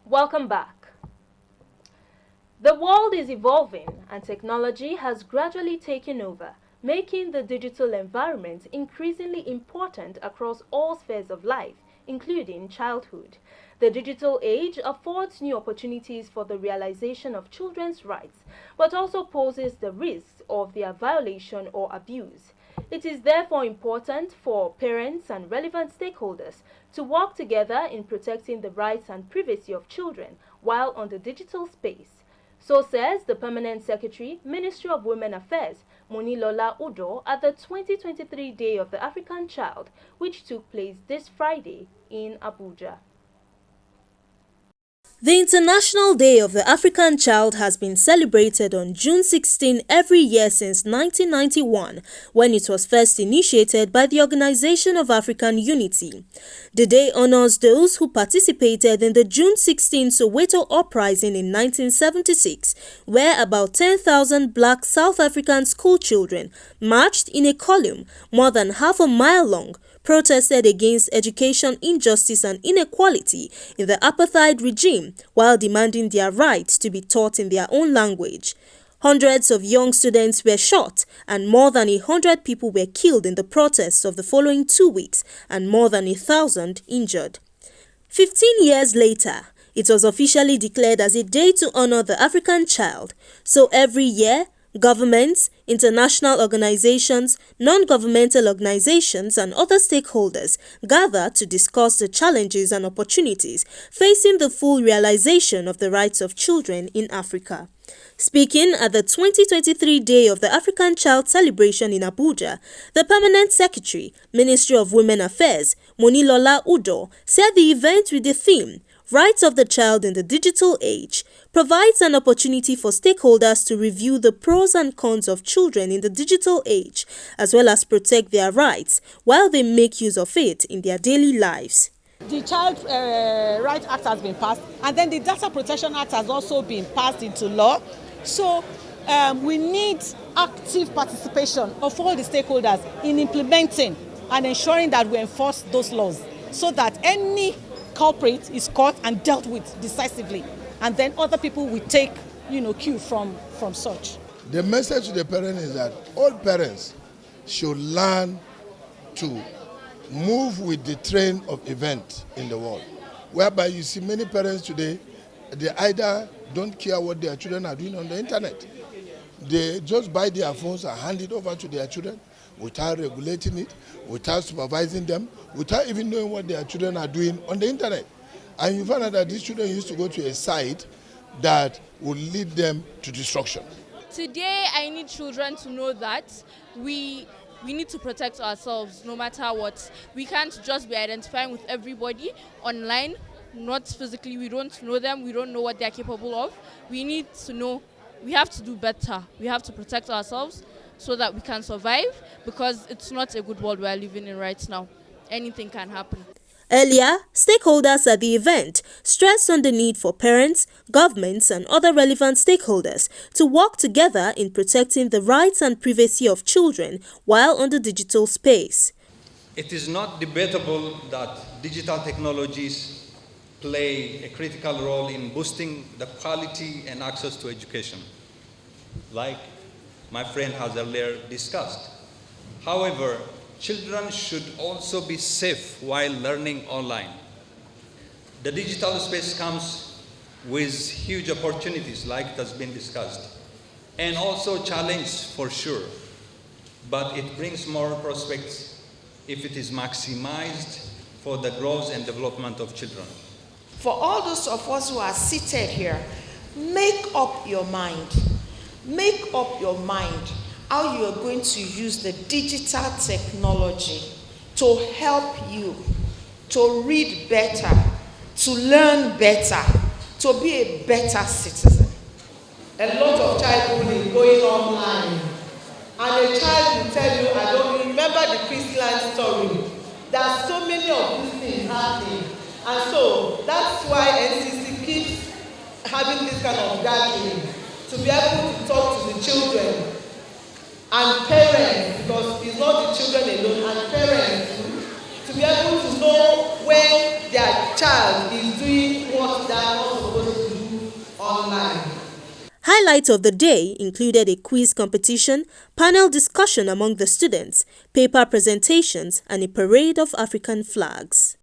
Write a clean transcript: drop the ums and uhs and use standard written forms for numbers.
Welcome back. The world is evolving and technology has gradually taken over, making the digital environment increasingly important across all spheres of life, including childhood. The digital age affords new opportunities for the realization of children's rights, but also poses the risks of their violation or abuse. It is therefore important for parents and relevant stakeholders to work together in protecting the rights and privacy of children while on the digital space. So says the Permanent Secretary, Ministry of Women Affairs, Monilola Udo, at the 2023 Day of the African Child, which took place this Friday in Abuja. The International Day of the African Child has been celebrated on June 16 every year since 1991, when it was first initiated by the Organization of African Unity. The day honors those who participated in the June 16 Soweto uprising in 1976, where about 10,000 black South African school children marched in a column more than half a mile long, protested against education injustice and inequality in the apartheid regime while demanding their right to be taught in their own language. Hundreds of young students were shot and more than 100 people were killed in the protests of the following 2 weeks and more than 1,000 injured. 15 years later, it was officially declared as a day to honor the African child. So every year, governments, international organizations, non-governmental organizations, and other stakeholders gather to discuss the challenges and opportunities facing the full realization of the rights of children in Africa. Speaking at the 2023 Day of the African Child celebration in Abuja, the Permanent Secretary, Ministry of Women Affairs, Monilola Udo, said the event with the theme Rights of the Child in the Digital Age provides an opportunity for stakeholders to review the pros and cons of children in the digital age, as well as protect their rights while they make use of it in their daily lives. The Child Rights Act has been passed, and then the Data Protection Act has also been passed into law. So we need active participation of all the stakeholders in implementing and ensuring that we enforce those laws so that any culprit is caught and dealt with decisively, and then other people will take cue from such. The message to the parent is that all parents should learn to move with the train of events in the world, whereby you see many parents today, they either don't care what their children are doing on the internet. They just buy their phones and hand it over to their children without regulating it, without supervising them, without even knowing what their children are doing on the internet. And you find out that these children used to go to a site that would lead them to destruction. Today, I need children to know that we need to protect ourselves no matter what. We can't just be identifying with everybody online, not physically. We don't know them. We don't know what they're capable of. We need to know. We have to do better. We have to protect ourselves so that we can survive, because it's not a good world we're living in right now. Anything can happen. Earlier, stakeholders at the event stressed on the need for parents, governments, and other relevant stakeholders to work together in protecting the rights and privacy of children while on the digital space. It is not debatable that digital technologies play a critical role in boosting the quality and access to education, like my friend has earlier discussed. However, children should also be safe while learning online. The digital space comes with huge opportunities, like it has been discussed, and also challenges for sure, but it brings more prospects if it is maximized for the growth and development of children. For all those of us who are seated here, make up your mind. Make up your mind how you are going to use the digital technology to help you to read better, to learn better, to be a better citizen. A lot of childhood is going online, and a child will tell you, I don't remember the Christland story. There are so many of these things happening, and so that's why NCC keeps having this kind of gathering, to be able to talk to the children and parents, because it's not the children alone, and parents to be able to know when their child is doing what they are not Highlights of the day included a quiz competition, panel discussion among the students, paper presentations, and a parade of African flags.